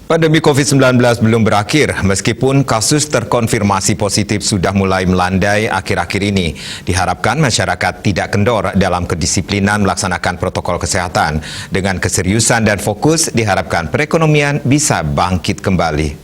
Pandemi COVID-19 belum berakhir, meskipun kasus terkonfirmasi positif sudah mulai melandai akhir-akhir ini. Diharapkan masyarakat tidak kendor dalam kedisiplinan melaksanakan protokol kesehatan. Dengan keseriusan dan fokus, diharapkan perekonomian bisa bangkit kembali.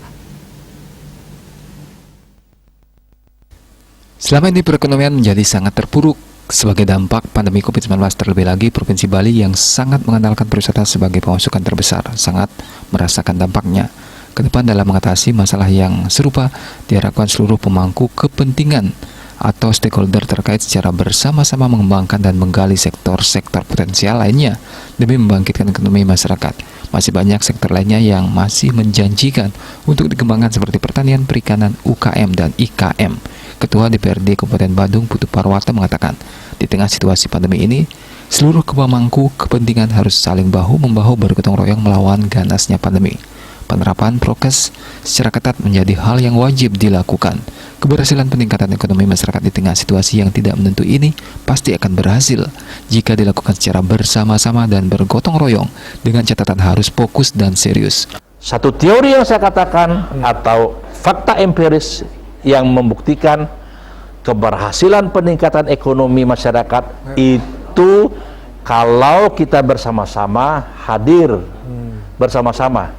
Selama ini perekonomian menjadi sangat terpuruk sebagai dampak pandemi COVID-19, terlebih lagi Provinsi Bali yang sangat mengandalkan pariwisata sebagai pemasukan terbesar sangat merasakan dampaknya. Ke depan dalam mengatasi masalah yang serupa, diharapkan seluruh pemangku kepentingan atau stakeholder terkait secara bersama-sama mengembangkan dan menggali sektor-sektor potensial lainnya demi membangkitkan ekonomi masyarakat. Masih banyak sektor lainnya yang masih menjanjikan untuk dikembangkan seperti pertanian, perikanan, UKM, dan IKM. Ketua DPRD Kabupaten Badung, Putu Parwata, mengatakan, di tengah situasi pandemi ini, seluruh pemangku kepentingan harus saling bahu-membahu bergotong royong melawan ganasnya pandemi. Penerapan prokes secara ketat menjadi hal yang wajib dilakukan. Keberhasilan peningkatan ekonomi masyarakat di tengah situasi yang tidak menentu ini pasti akan berhasil jika dilakukan secara bersama-sama dan bergotong royong dengan catatan harus fokus dan serius. Satu teori yang saya katakan atau fakta empiris yang membuktikan keberhasilan peningkatan ekonomi masyarakat itu kalau kita bersama-sama hadir bersama-sama.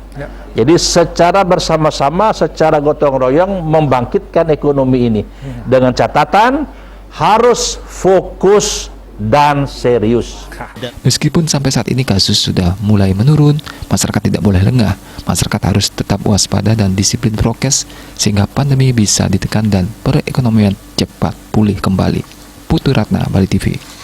Jadi secara bersama-sama, secara gotong royong membangkitkan ekonomi ini dengan catatan harus fokus dan serius. Meskipun sampai saat ini kasus sudah mulai menurun, masyarakat tidak boleh lengah. Masyarakat harus tetap waspada dan disiplin prokes sehingga pandemi bisa ditekan dan perekonomian cepat pulih kembali. Putu Ratna, Bali TV.